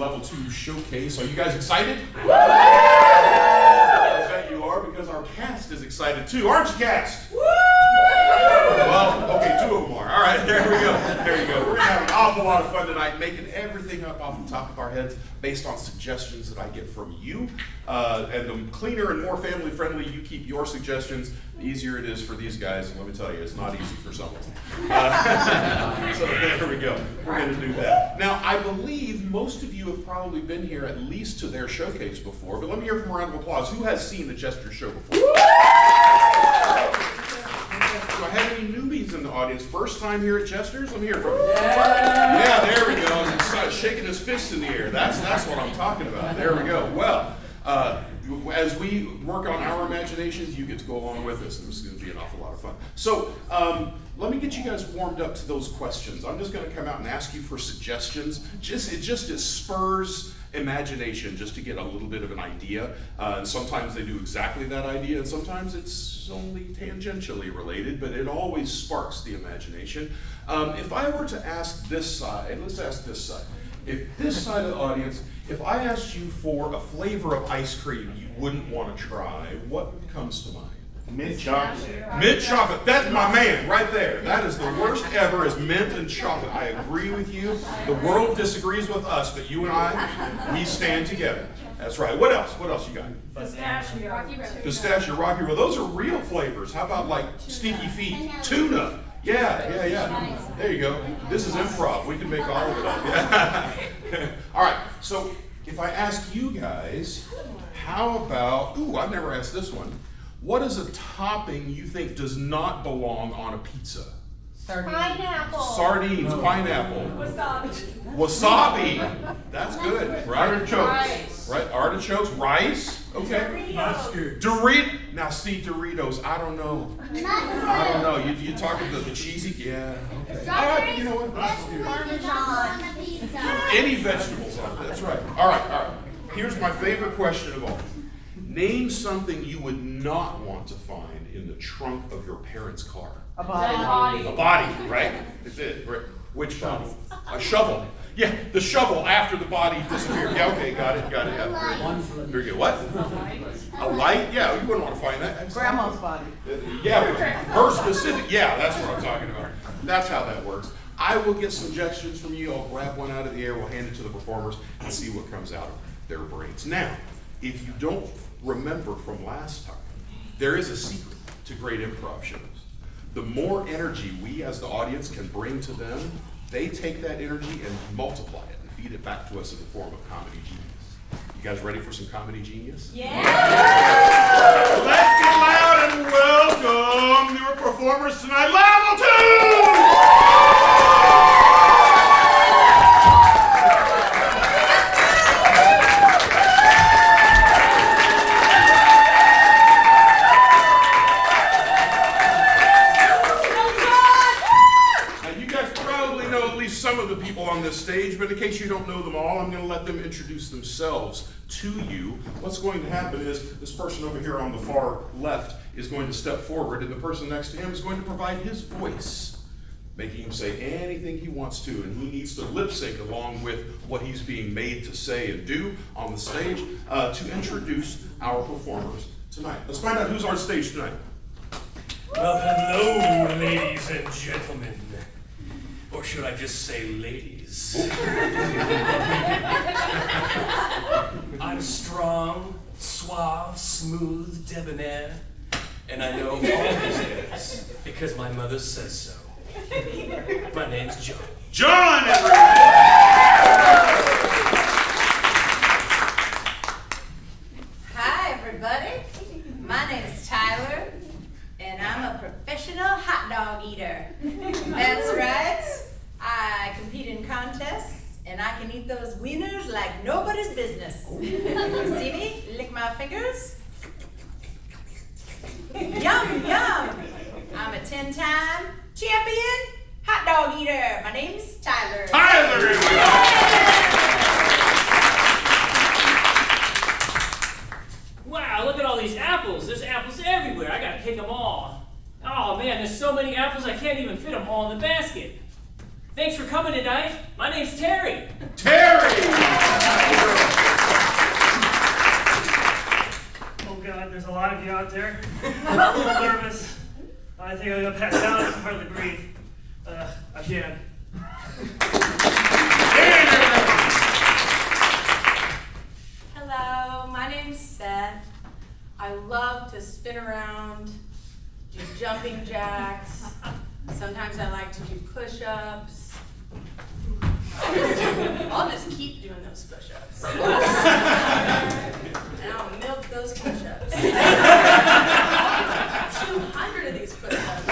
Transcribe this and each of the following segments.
Level 2 showcase. Are you guys excited? I bet you are, because our cast is excited too. Aren't you, cast? Well, okay, 2 of them are. All right, there we go. There you go. We're going to have an awful lot of fun tonight, making everything up off the top of our heads based on suggestions that I get from you. And the cleaner and more family-friendly you keep your suggestions, the easier it is for these guys. And let me tell you, it's not easy for some of them. So there we go. We're going to do that. Now, I believe most of you have probably been here at least to their showcase before, but let me hear from a round of applause. Who has seen the JesterZ show before? Do I have any newbies in the audience? First time here at JesterZ? Let me hear from you. Yeah, there we go. He's shaking his fist in the air. That's what I'm talking about. There we go. Well, as we work on our imaginations, you get to go along with us, and this is going to be an awful lot of fun. So, let me get you guys warmed up to those questions. I'm just going to come out and ask you for suggestions. It spurs imagination, just to get a little bit of an idea. And sometimes they do exactly that idea, and sometimes it's only tangentially related, but it always sparks the imagination. If I were to ask this side, let's ask this side. If this side of the audience, if I asked you for a flavor of ice cream you wouldn't want to try, what comes to mind? Mint chocolate. Mint chocolate. That's my man right there. That is the worst ever, is mint and chocolate. I agree with you. The world disagrees with us, but you and I, we stand together. That's right. What else? What else you got? Pistachio. Rocky Road. Pistachio, Rocky Road. Those are real flavors. How about like stinky feet? Tuna. Yeah. There you go. This is improv. We can make all of it up. Yeah. All right. So if I ask you guys, how about, I've never asked this one. What is a topping you think does not belong on a pizza? Sardines. Pineapple. Sardines, pineapple. Wasabi. That's good, right? Artichokes. Right, artichokes, rice. Okay. Mustard. Now see, Doritos, I don't know. You talking the cheesy? Yeah. Okay. All right, you know what? Parmesan. Any vegetables on it, that's right. All right. Here's my favorite question of all. Name something you would not want to find in the trunk of your parents' car. A body. A body, right? That's it. Right. Which body? A shovel. Yeah, the shovel after the body disappeared. Yeah, okay, got it. Yeah, very good. What? A light? Yeah, you wouldn't want to find that. Grandma's body. Yeah, her specific. Yeah, that's what I'm talking about. That's how that works. I will get suggestions from you. I'll grab one out of the air. We'll hand it to the performers and see what comes out of their brains. Now, if you don't remember from last time, there is a secret to great improv shows. The more energy we as the audience can bring to them, they take that energy and multiply it and feed it back to us in the form of comedy genius. You guys ready for some comedy genius? Yeah! Let's get loud and welcome your performers tonight, Level 2! Now, you guys probably know at least some of the people on this stage, but in case you don't know them all, I'm going to let them introduce themselves to you. What's going to happen is this person over here on the far left is going to step forward, and the person next to him is going to provide his voice, making him say anything he wants to, and he needs to lip sync along with what he's being made to say and do on the stage to introduce our performers tonight. Let's find out who's on stage tonight. Well, hello, ladies and gentlemen. Or should I just say ladies? I'm strong, suave, smooth, debonair, and I know all these things because my mother says so. My name's John. John, everybody! Hi, everybody. My name is Tyler, and I'm a professional hot dog eater. That's right. I compete in contests, and I can eat those wieners like nobody's business. See me? Lick my fingers. Yum, yum. I'm a 10-time champion hot dog eater. My name's Tyler. Tyler, Wow, look at all these apples. There's apples everywhere. I gotta pick them all. Oh man, there's so many apples I can't even fit them all in the basket. Thanks for coming tonight. My name's Terry. Terry! Oh God, there's a lot of you out there. I'm a little nervous. I think I'm gonna pass out. I can hardly breathe. I can. Hello, my name's Seth. I love to spin around, do jumping jacks. Sometimes I like to do push-ups. I'll just keep doing those push-ups. And I'll milk those push-ups. 200 of these push-ups. I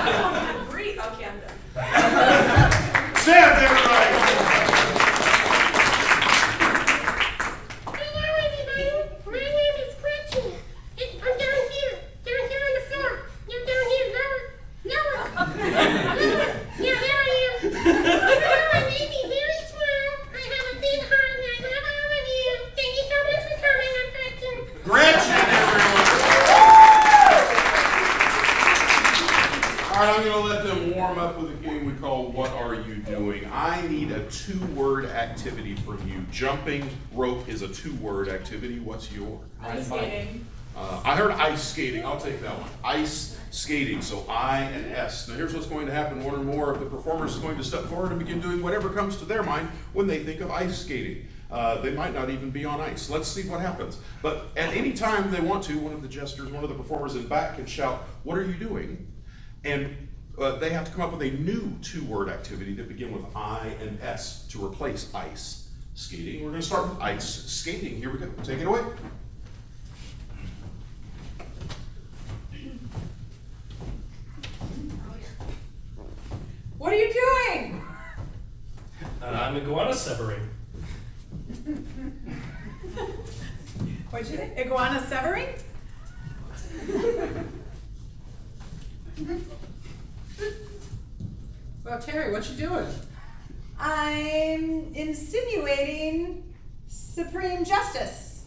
don't want to breathe. Okay, I'm done. Seth, everybody! Hello, everybody. My name is Gretchen. I'm down here on the floor. You're down here, lower. Yeah, there I am. Hello, I may be very small. I have a big heart and I love all of you. Thank you so much for coming. I'm Gretchen. Gretchen, everyone! All right, I'm going to let them warm up with a game we call What Are You Doing? I need a 2-word activity from you. Jumping rope is a 2-word activity. What's yours? Ice skating. I heard ice skating. I'll take that one. Ice skating. So I and S. Now here's what's going to happen. One or more of the performers is going to step forward and begin doing whatever comes to their mind when they think of ice skating. They might not even be on ice. Let's see what happens. But at any time they want to, one of the jesters, one of the performers in back can shout, "What are you doing?" And they have to come up with a new 2-word activity that begin with I and S to replace ice skating. We're going to start with ice skating. Here we go. Take it away. What are you doing? I'm iguana severing. What'd you say? Iguana severing? Well, Terry, what you doing? I'm insinuating supreme justice.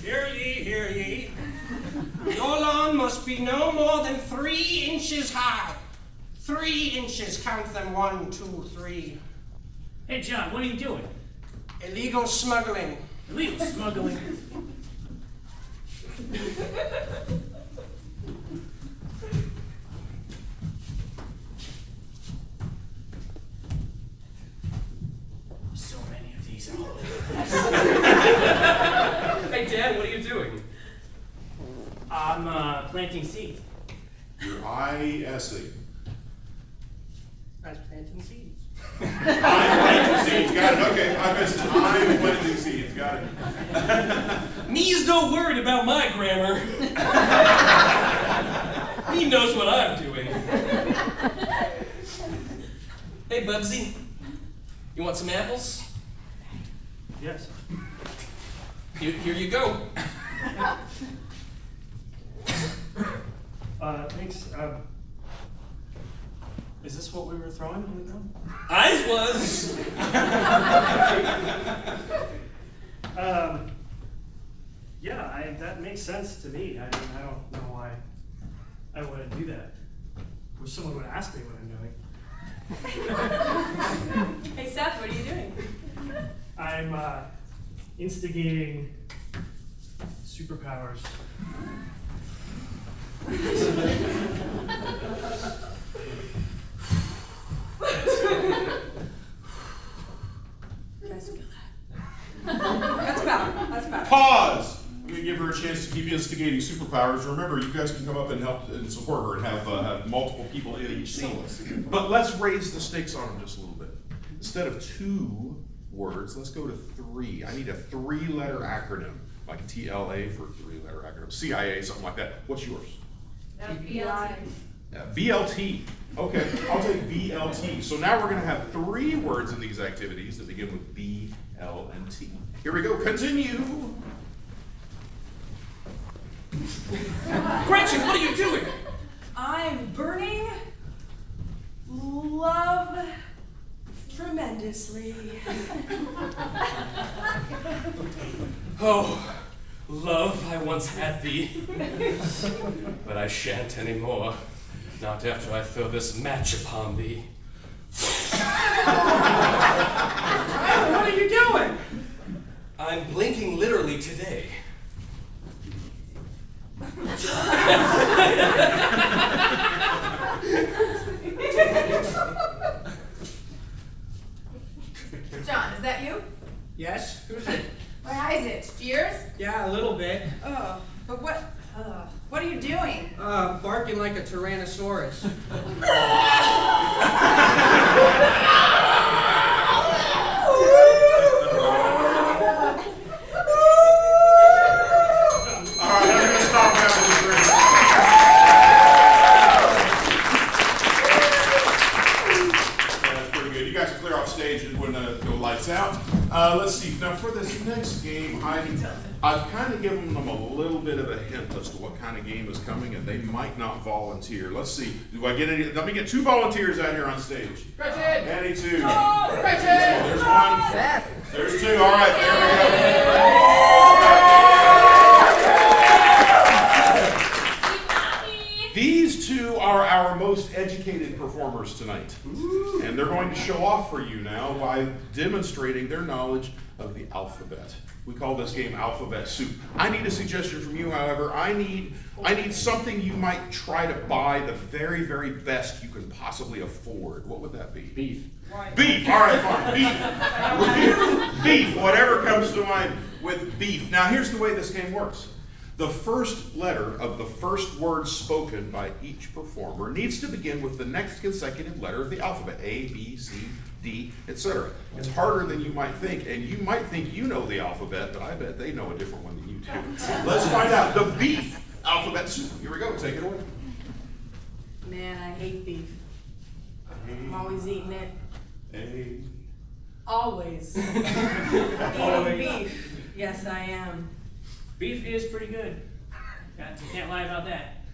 Hear ye, hear ye. Your lawn must be no more than 3 inches high. 3 inches, count them, 1, 2, 3. Hey John, what are you doing? Illegal smuggling. Illegal smuggling. So many of these all. Hey, Dad, what are you doing? I'm planting seeds. Your I-S-E. I was planting seeds. I'm planting seeds. Got it. Okay, I missed it. I'm planting seeds. Got it. Me's no worried about my grammar. He knows what I'm doing. Hey, Bubsy, you want some apples? Yes. Here you go. Thanks. Is this what we were throwing on the ground? Eyes was. Yeah, that makes sense to me. I mean, I don't know why I wouldn't do that. Wish someone would ask me what I'm doing. Hey, Seth, what are you doing? I'm instigating superpowers. Guys, feel that? That's about. Pause. I'm going to give her a chance to keep instigating superpowers. Remember, you guys can come up and help and support her and have multiple people in each scene. But let's raise the stakes on them just a little bit. Instead of 2 words, let's go to 3. I need a 3-letter acronym, like TLA for 3-letter acronym, CIA, something like that. What's yours? VLT. Okay, I'll take VLT. So now we're going to have 3 words in these activities that begin with B, L, and T. Here we go. Continue. Gretchen, what are you doing? I'm burning love tremendously. Oh, love, I once had thee, but I shan't anymore. Not after I throw this match upon thee. Tyler, what are you doing? I'm blinking literally today. John, is that you? Yes, who's it? My Isaac, yours? Yeah, a little bit. But what are you doing? Barking like a Tyrannosaurus. All right, I'm gonna stop having this drink. That's pretty good. You guys can clear off stage when the lights out. Let's see. Now for this next game, I've kind of given them a little bit of a hint as to what kind of game is coming, and they might not volunteer. Let's see. Do I get any? Let me get 2 volunteers out here on stage. Gretchen! Any 2. Gretchen! There's 1. There's 2. All right, there we go. These 2 are our most educated performers tonight. And they're going to show off for you now by demonstrating their knowledge of the alphabet. We call this game Alphabet Soup. I need a suggestion from you, however. I need something you might try to buy the very, very best you can possibly afford. What would that be? Beef. Beef, all right, fine, beef. Beef, whatever comes to mind with beef. Now here's the way this game works. The first letter of the first word spoken by each performer needs to begin with the next consecutive letter of the alphabet, A, B, C, D, etc. It's harder than you might think, and you might think you know the alphabet, but I bet they know a different one than you do. Let's find out. The beef alphabet soup. Here we go, take it away. Man, I hate beef. I'm always eating it. A. Always. Eating beef. Yes, I am. Beef is pretty good. You can't lie about that.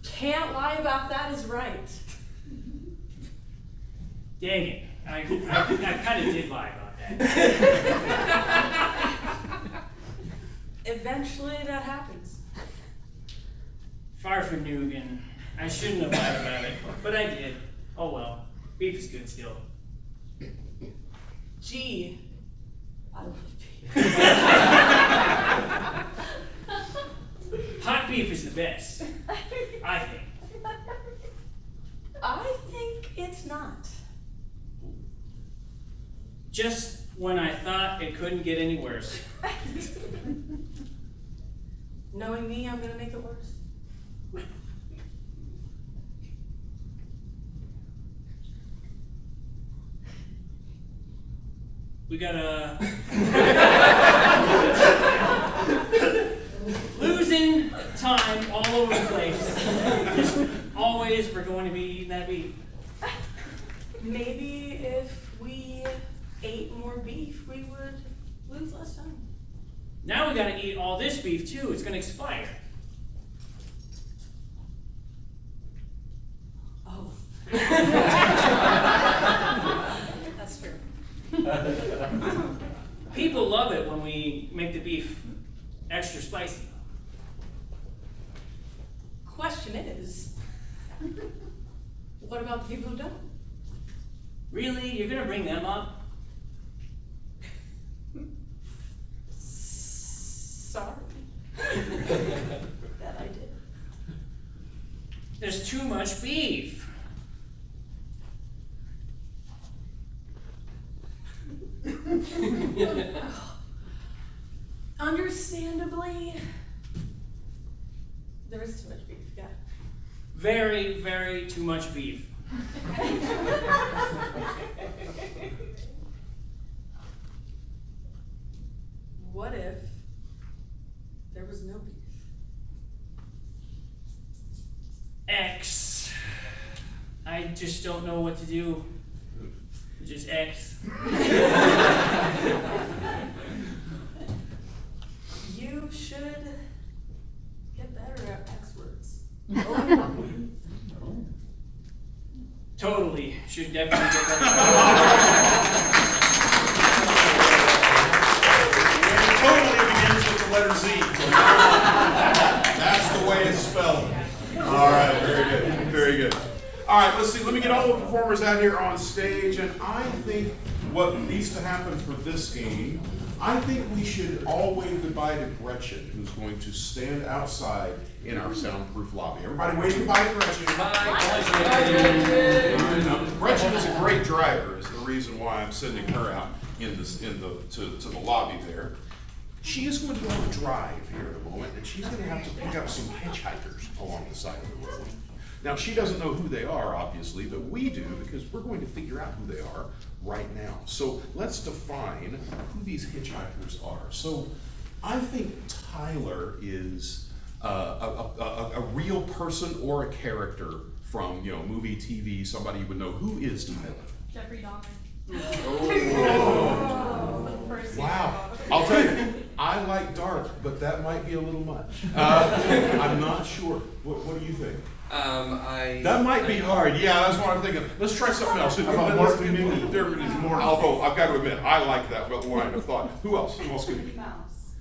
Can't lie about that is right. Dang it. I kind of did lie about that. Eventually that happens. Far from Nugan. I shouldn't have lied about it, but I did. Oh well. Beef is good still. Gee. I love beef. Hot beef is the best. I think. I think it's not. Just when I thought it couldn't get any worse. Knowing me, I'm gonna make it worse. We gotta losing time all over the place. Just always we're going to be eating that beef. Maybe if we ate more beef, we would lose less time. Now we gotta eat all this beef too. It's gonna expire. Oh. That's true. People love it when we make the beef extra spicy. Question is, what about the people who don't? Really? You're gonna bring them up? Sorry. That I did. There's too much beef. Understandably, there is too much beef, yeah. Very, very too much beef. What if there was no beef? X. I just don't know what to do. Just X. You should get better at X words. Totally. Should definitely get that. Totally begins with the letter Z. That's the way it's spelled. All right, very good. All right, let's see. Let me get all the performers out here on stage. And I think what needs to happen for this game, I think we should all wave goodbye to Gretchen, who's going to stand outside in our soundproof lobby. Everybody wave goodbye to Gretchen. Gretchen is a great driver, is the reason why I'm sending her out to the lobby there. She is going to go on a drive here in a moment, and she's going to have to pick up some hitchhikers along the side of the road. Now, she doesn't know who they are, obviously, but we do, because we're going to figure out who they are right now. So let's define who these hitchhikers are. So I think Tyler is a real person or a character from, you know, movie, TV, somebody you would know. Who is Tyler? Jeffrey Dahmer. Oh. Wow. I'll tell you, I like dark, but that might be a little much. I'm not sure. What do you think? That might be hard. Yeah, that's what I'm thinking. Let's try something else. How about Mark Minnie? Although I've got to admit, I like that line of thought. Who else? Who else could it be? Mouse.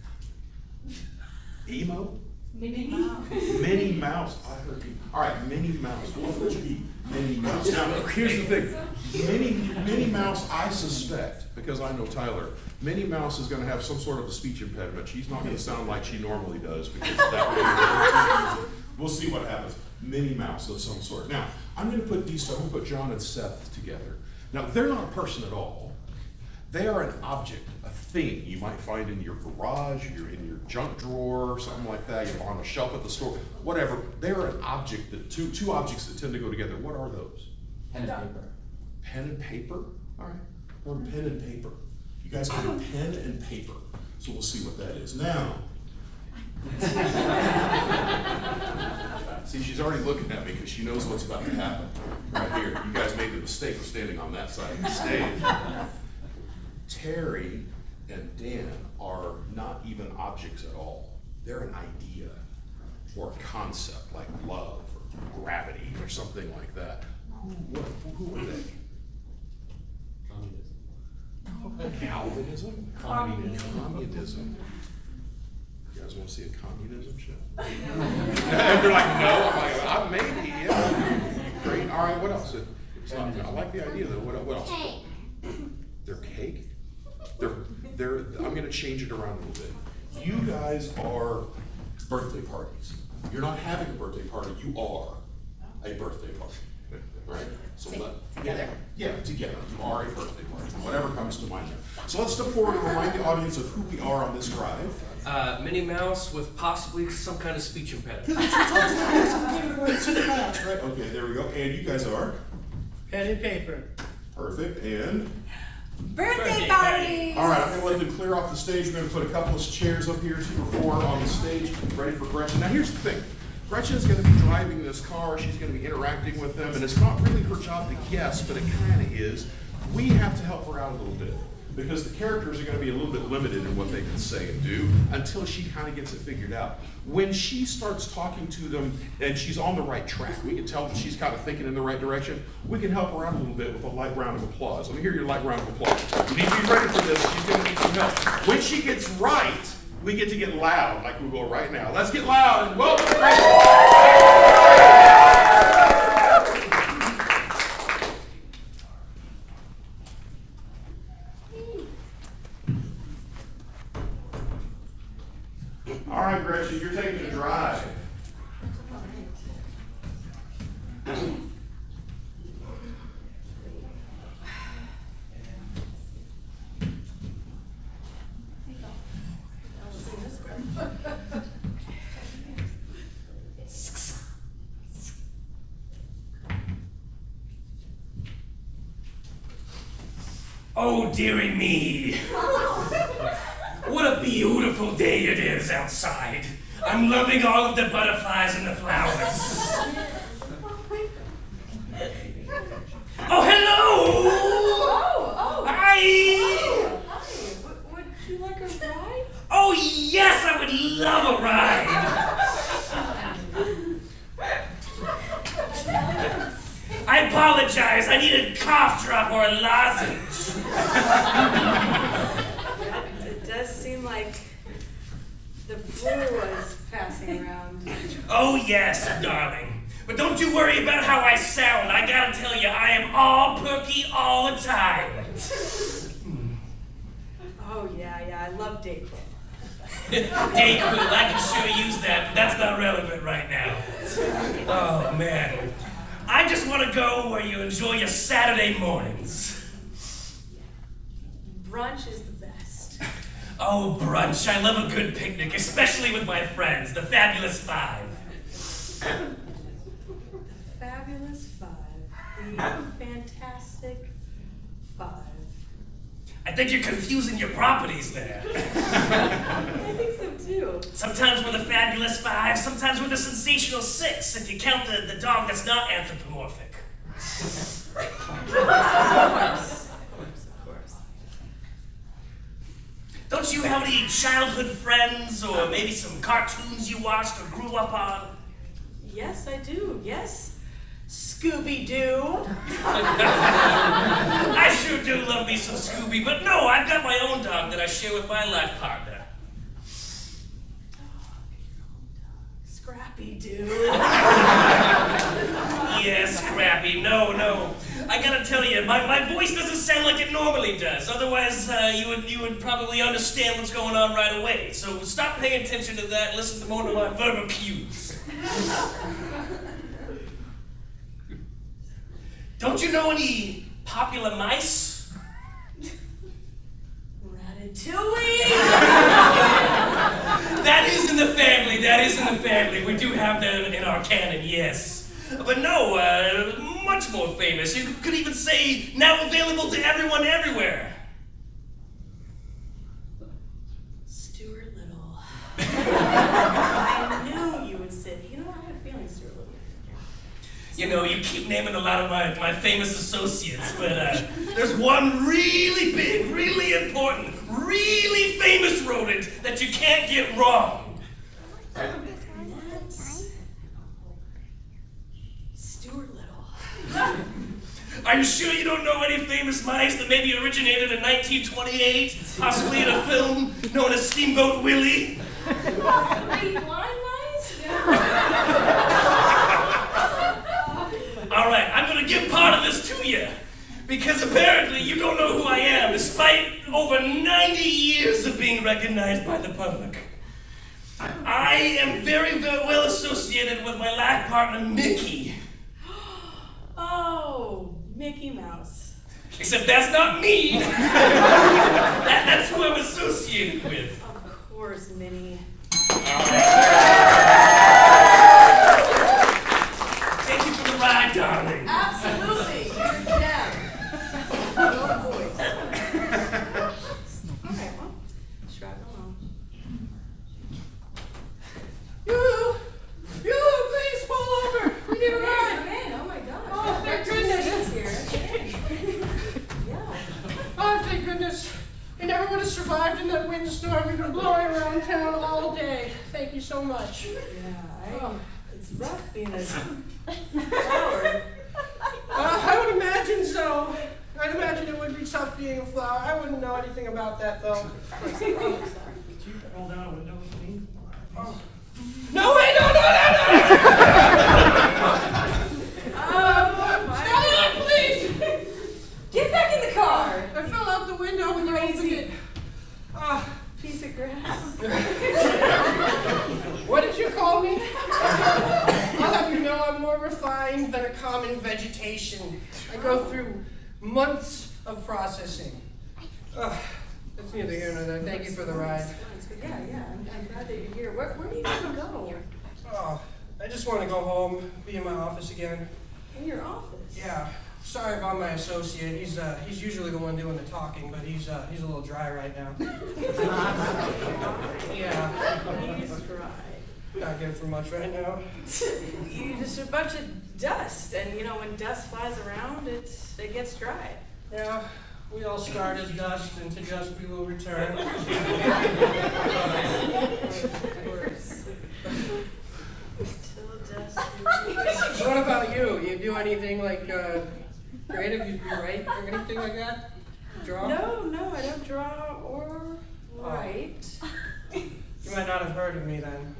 Emo? Minnie Mouse. Minnie Mouse. I heard you. All right, Minnie Mouse. What would you be? Minnie Mouse. Now, here's the thing. Minnie Mouse, I suspect, because I know Tyler, Minnie Mouse is going to have some sort of a speech impediment. She's not going to sound like she normally does, because that way we'll see what happens. Minnie Mouse of some sort. Now, I'm going to put these two, I'm going to put John and Seth together. Now, they're not a person at all. They are an object, a thing you might find in your garage, in your junk drawer, something like that, you're on a shelf at the store, whatever. They are an object, two objects that tend to go together. What are those? Pen and paper. Pen and paper? All right, or pen and paper. You guys can do pen and paper. So we'll see what that is. Now, see, she's already looking at me because she knows what's about to happen right here. You guys made the mistake of standing on that side of the stage. Terry and Dan are not even objects at all. They're an idea or a concept like love or gravity or something like that. Who are they? Calvinism? Communism. You guys want to see a communism show? And they're like, no. I'm like, maybe, yeah. Great. All right, what else? I like the idea though. What else? Cake. They're cake? I'm going to change it around a little bit. You guys are birthday parties. You're not having a birthday party. You are a birthday party. Right? So together. Yeah, together. You are a birthday party. Whatever comes to mind there. So let's step forward and remind the audience of who we are on this drive. Minnie Mouse with possibly some kind of speech impediment. Right? Okay, there we go. And you guys are? Pen and paper. Perfect. And? Birthday party! All right, I'm going to let them clear off the stage. We're going to put a couple of chairs up here, 2 or 4 on the stage, ready for Gretchen. Now here's the thing. Gretchen's going to be driving this car. She's going to be interacting with them, and it's not really her job to guess, but it kind of is. We have to help her out a little bit because the characters are going to be a little bit limited in what they can say and do until she kind of gets it figured out. When she starts talking to them and she's on the right track, we can tell that she's kind of thinking in the right direction, we can help her out a little bit with a light round of applause. Let me hear your light round of applause. You need to be ready for this. She's going to need some help. When she gets right, we get to get loud like we will right now. Let's get loud and welcome All right, Gretchen, you're taking a drive. Oh, dearie me. What a beautiful day it is outside. I'm loving all of the butterflies and the flowers. Oh, hello! Hi! Hi. Would you like a ride? Oh, yes, I would love a ride. I apologize. I need a cough drop or a lozenge. It does seem like the flu was passing around. Oh, yes, darling. But don't you worry about how I sound. I gotta tell you, I am all perky all the time. Oh, yeah, I love Dayquil. Dayquil, I can sure use that, but that's not relevant right now. Oh, man. I just want to go where you enjoy your Saturday mornings. Brunch is the best. Oh, brunch. I love a good picnic, especially with my friends, the Fabulous Five. Fabulous Five. The Fantastic Five. I think you're confusing your properties there. I think so too. Sometimes we're the Fabulous Five, sometimes we're the Sensational Six, if you count the dog that's not anthropomorphic. Of course. Don't you have any childhood friends, or maybe some cartoons you watched or grew up on? Yes, I do. Yes. Scooby-Doo. I sure do love me some Scooby, but no, I've got my own dog that I share with my life partner. Scrappy-Doo. Yes, Scrappy. No. I gotta tell you, my voice doesn't sound like it normally does. Otherwise, you would probably understand what's going on right away. So stop paying attention to that. Listen more to my verbal cues. Don't you know any popular mice? Ratatouille. That is in the family. We do have that in our canon, yes. But no, much more famous. You could even say now available to everyone everywhere. Stuart Little. I knew you would say, you know, I had a feeling Stuart Little. You know, you keep naming a lot of my famous associates, but there's one really big, really important, really famous rodent that you can't get wrong. That's Stuart Little. Are you sure you don't know any famous mice that maybe originated in 1928, possibly in a film known as Steamboat Willie? Are you blind mice? All right, I'm gonna give part of this to you, because apparently you don't know who I am, despite over 90 years of being recognized by the public. I am very, very well associated with my life partner, Mickey. Oh, Mickey Mouse. Except that's not me. That's who I'm associated with. Of course, Minnie. Thank you for the ride, darling. Absolutely, you're a gem. Your voice. All right, well, strap along. You, please pull over. We need a ride. Man, oh my gosh. Oh, thank goodness. Here. Yeah. Oh, thank goodness. You never would have survived in that windstorm. You've been blowing around town all day. Thank you so much. Yeah, it's rough being a flower. I would imagine so. I'd imagine it would be tough being a flower. I wouldn't know anything about that, though. Did you roll down a window with me? Oh. No, wait, no! Stop, please! Get back in the car! I fell out the window when you opened it. Piece of grass. What did you call me? I'll have you know I'm more refined than a common vegetation. I go through months of processing. It's neither here nor there. Thank you for the ride. Yeah, I'm glad that you're here. Where do you want to go? Oh, I just want to go home, be in my office again. In your office? Yeah. Sorry about my associate. He's usually the one doing the talking, but he's a little dry right now. Yeah. He's dry. Not good for much right now. You're just a bunch of dust, and you know when dust flies around, it gets dry. Yeah. We all start as dust, and to dust we will return. Of course. Till dust. What about you? You do anything like creative? You write or anything like that? Draw? No, I don't draw or write. You might not have heard of me then.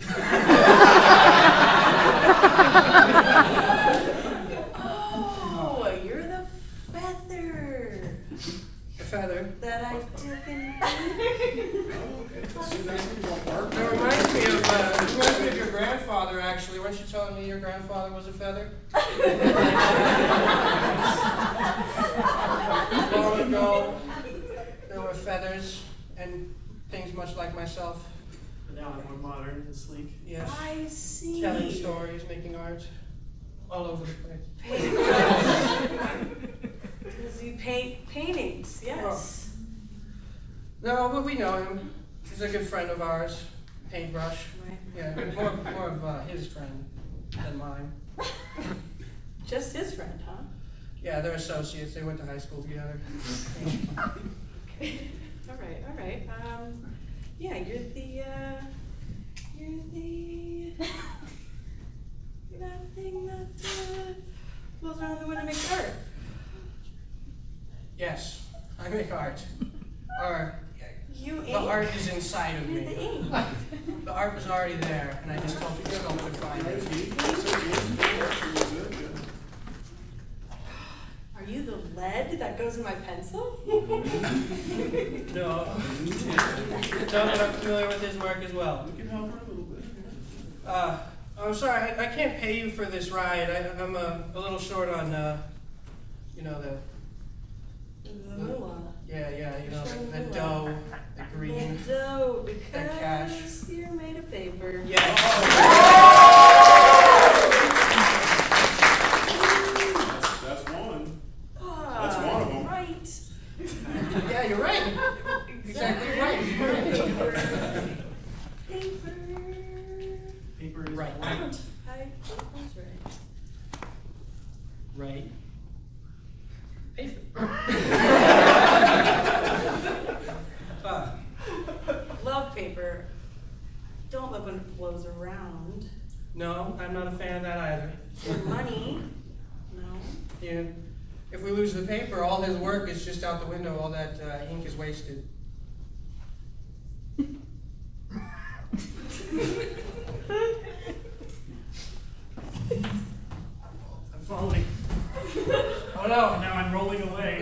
Oh, you're the feather A feather. that I dip in. That reminds me of your grandfather, actually. Weren't you telling me your grandfather was a feather? Long ago, there were feathers and things much like myself. But now I'm more modern and sleek. Yes. I see. Telling stories, making art, all over the place. Does he paint paintings? Yes. No, but we know him. He's a good friend of ours. Paintbrush. Right. Yeah, more of his friend than mine. Just his friend, huh? Yeah, they're associates. They went to high school together. Okay. All right. Yeah, you're that thing that flows around the window and makes art. Yes, I make art. Or You the art is inside of You're the me. ink. The art was already there, and I just told the sculptor to find it. Are you the lead that goes in my pencil? No. Tell me I'm familiar with his work as well. We can help her a little bit. I'm sorry, I can't pay you for this ride. I'm a little short on, the The moolah. yeah, the dough, the green. The dough, cash. because you're made of paper. Yes. That's one. Ah, That's one of them. Right. Yeah, you're right. Exactly right. Paper. Paper is Right. I was right. Right. Paper. Love paper. Don't love when it blows around. No, I'm not a fan of that either. For money. No. Yeah. If we lose the paper, all his work is just out the window. All that ink is wasted. I'm falling. Oh no! And now I'm rolling away.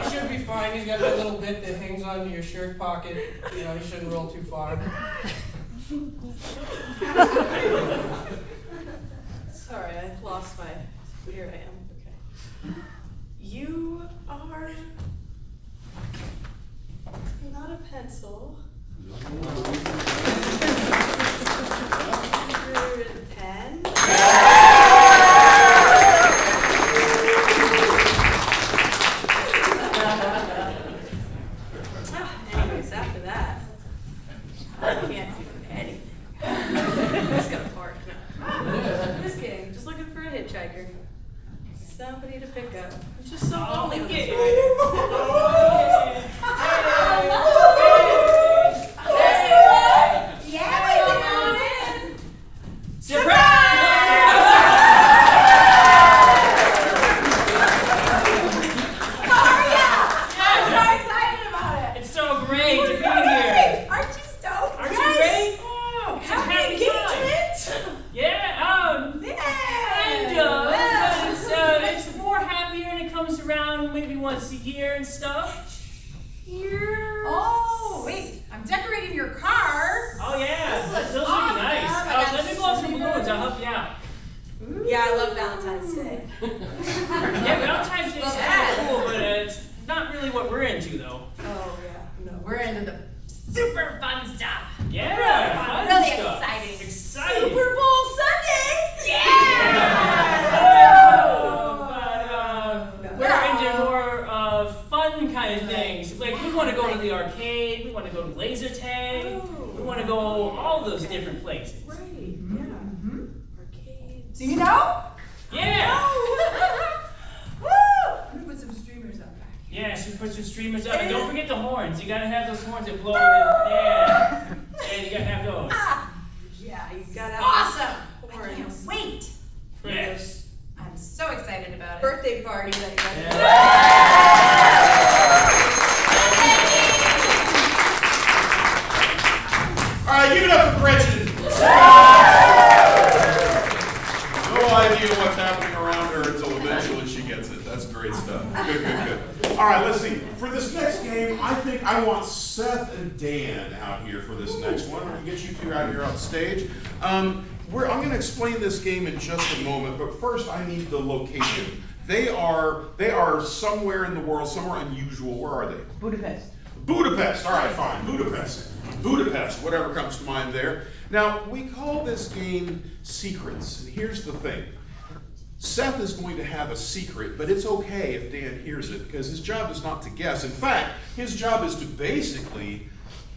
He should be fine. He's got that little bit that hangs onto your shirt pocket. You know, he shouldn't roll too far. Sorry, I lost my. Here I am. Okay. You are not a pencil. You're a pen. Anyways, after that, I can't do anything. Just gonna park now. Just kidding. Just looking for a hitchhiker. Somebody to pick up. It's just so lonely on this It's so great to be here. Aren't you stoked? Aren't you great? Oh, It's a happy time. Yeah, it's more happier and it comes around maybe once a year and stuff. Oh, wait. I'm decorating your car. Oh yeah, This looks those look awesome. nice. I got Let me blow some balloons, I'll help you out. Yeah, I love Valentine's Day. Yeah, Valentine's Day is Love kind that. of cool, but it's not really what we're into though. Oh, yeah. No. We're into the super fun stuff. Yeah, fun Really stuff. exciting. Exciting. Super Bowl Sunday. But we're into more fun kind of things. Like we want to go to the arcade, we want to go to laser tag, we want to go all those different places. Right, yeah. Arcades. Do you know? Yeah. Woo! I'm gonna put some streamers up back. Yeah, so put some streamers up, and don't forget the horns. You gotta have those horns that blow. Yeah, you gotta have those. Yeah, You gotta awesome. I horns. can't wait. For Yes. this I'm so excited about it. birthday party that you guys All right, give it up for Reggie. I think I want Seth and Dan out here for this next one. I'm going to get you two out here on stage. I'm going to explain this game in just a moment, but first I need the location. They are somewhere in the world, somewhere unusual. Where are they? Budapest. Budapest. All right, fine. Budapest. Budapest. Whatever comes to mind there. Now, we call this game Secrets. And here's the thing. Seth is going to have a secret, but it's okay if Dan hears it because his job is not to guess. In fact, his job is to basically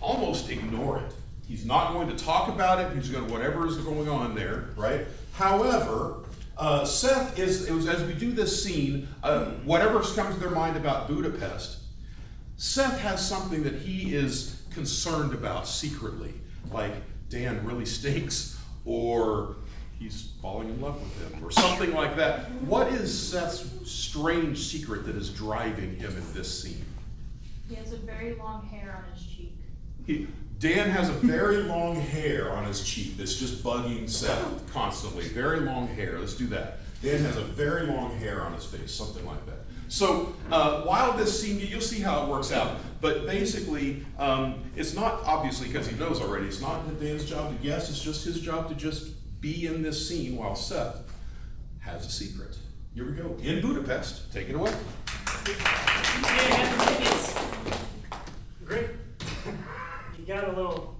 almost ignore it. He's not going to talk about it. He's going to whatever is going on there, right? However, Seth as we do this scene, whatever's come to their mind about Budapest, Seth has something that he is concerned about secretly, like Dan really stinks, or he's falling in love with him, or something like that. What is Seth's strange secret that is driving him in this scene? He has a very long hair on his cheek. Dan has a very long hair on his cheek that's just bugging Seth constantly. Very long hair. Let's do that. Dan has a very long hair on his face, something like that. So while this scene, you'll see how it works out. But basically, it's not obviously because he knows already. It's not Dan's job to guess. It's just his job to just be in this scene while Seth has a secret. Here we go. In Budapest. Take it away. Great. You got a little.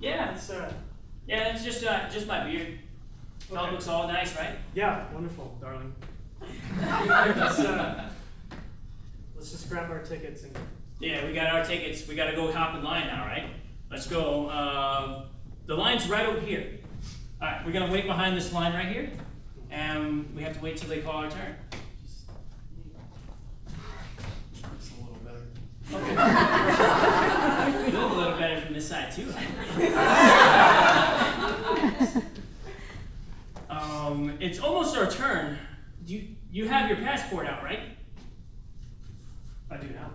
Yeah, it's just my beard. It all looks all nice, right? Yeah, wonderful, darling. Let's just grab our tickets and. Yeah, we got our tickets. We gotta go hop in line now, right? Let's go. The line's right over here. All right, we're gonna wait behind this line right here, and we have to wait till they call our turn. It's a little better. Okay. You look a little better from this side too. It's almost our turn. You have your passport out, right? I do now.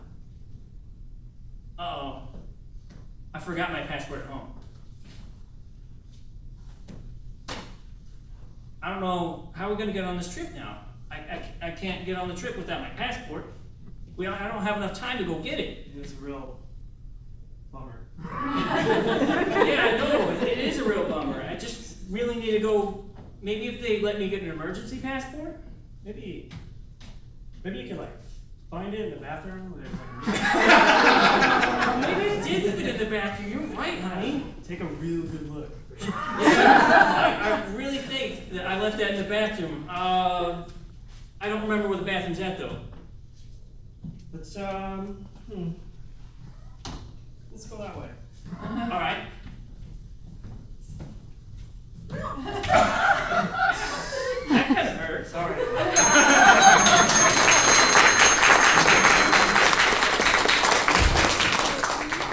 Uh-oh. I forgot my passport at home. I don't know how we're gonna get on this trip now. I can't get on the trip without my passport. I don't have enough time to go get it. It's a real bummer. Yeah, I know, it is a real bummer. I just really need to go, maybe if they let me get an emergency passport? Maybe you can find it in the bathroom. Maybe I did leave it in the bathroom, you're right, honey. Take a real good look. I really think that I left that in the bathroom. I don't remember where the bathroom's at though. Let's go that way. All right. That kind of hurt. Sorry.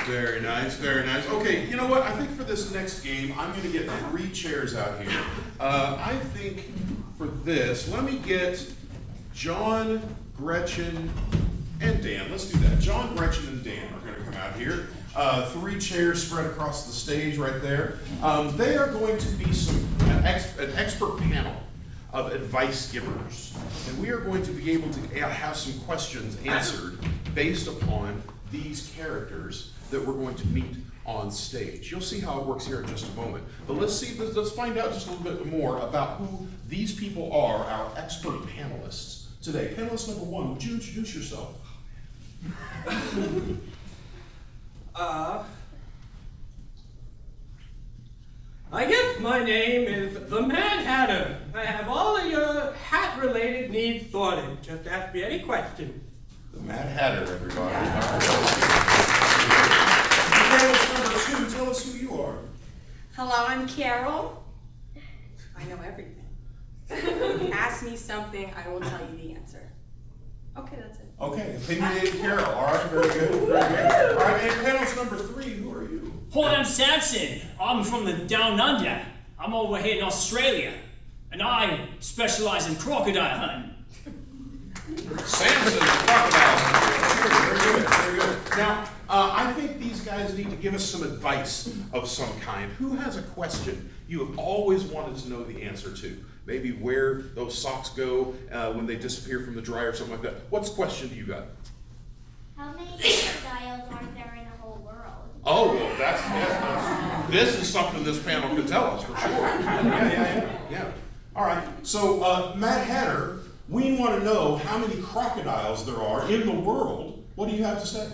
Very nice, very nice. Okay, you know what? I think for this next game, I'm going to get 3 chairs out here. I think for this, let me get John, Gretchen, and Dan. Let's do that. John, Gretchen, and Dan are going to come out here. 3 chairs spread across the stage right there. They are going to be an expert panel of advice givers. And we are going to be able to have some questions answered based upon these characters that we're going to meet on stage. You'll see how it works here in just a moment. But let's find out just a little bit more about who these people are, our expert panelists today. Panelist number 1, would you introduce yourself? I guess my name is the Mad Hatter. I have all of your hat-related needs sorted. Just ask me any question. The Mad Hatter, everybody. Panelist number 2, tell us who you are. Hello, I'm Carol. I know everything. Ask me something, I will tell you the answer. Okay, that's it. Okay, opinionated Carol. All right, very good, very good. All right, and panelist number 3, who are you? Hold on, Samson. I'm from the Down Under. I'm over here in Australia, and I specialize in crocodile hunting. Samson, crocodile hunter. Very good, very good. Now, I think these guys need to give us some advice of some kind. Who has a question you have always wanted to know the answer to? Maybe where those socks go when they disappear from the dryer or something like that. What's the question you got? How many crocodiles are there in the whole world? Oh, well, this is something this panel could tell us for sure. Yeah. All right, so Matt Hatter, we want to know how many crocodiles there are in the world. What do you have to say?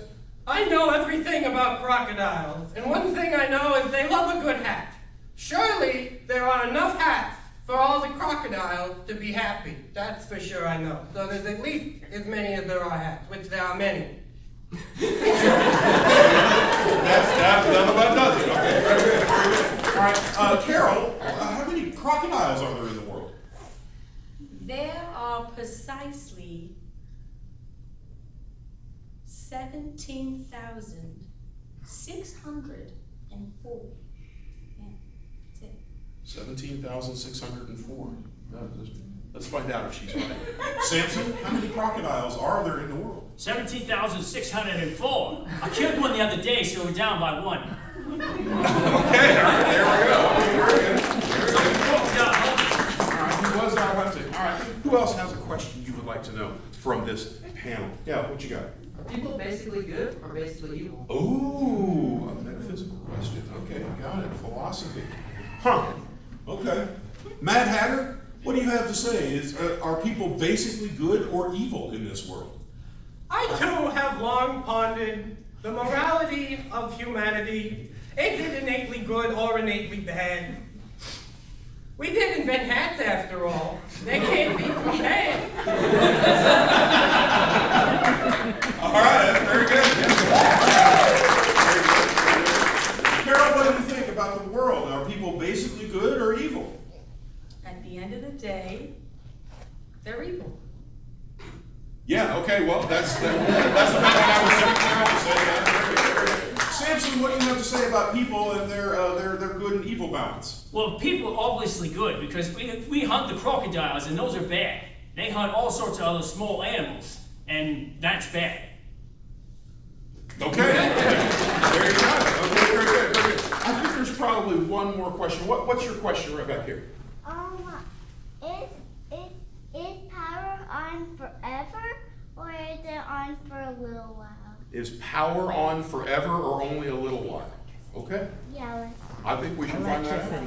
I know everything about crocodiles, and one thing I know is they love a good hat. Surely there are enough hats for all the crocodiles to be happy. That's for sure I know. So there's at least as many as there are hats, which there are many. That about does it. Okay, very good. All right, Carol, how many crocodiles are there in the world? There are precisely 17,604. Yeah, that's it. 17,604. Let's find out if she's right. Samson, how many crocodiles are there in the world? 17,604. I killed one the other day, so we're down by one. Okay, all right, there we go. Okay, very good. All right, who was our hunting? All right, who else has a question you would like to know from this panel? Yeah, what you got? Are people basically good or basically evil? Ooh, a metaphysical question. Okay, got it. Philosophy. Huh. Okay. Mad Hatter, what do you have to say? Are people basically good or evil in this world? I too have long pondered the morality of humanity. Is it innately good or innately bad? We did invent hats after all. They can't be too bad. All right, that's very good. Very good. Carol, what do you think about the world? Are people basically good or evil? At the end of the day, they're evil. Yeah, okay, well, that's about what I was trying to say. Samson, what do you have to say about people and their good and evil balance? Well, people are obviously good because we hunt the crocodiles and those are bad. They hunt all sorts of other small animals and that's bad. Okay, there you go. Okay, very good. I think there's probably one more question. What's your question right back here? Is power on forever or is it on for a little while? Is power on forever or only a little while? Okay. Yeah. I think we should find that out.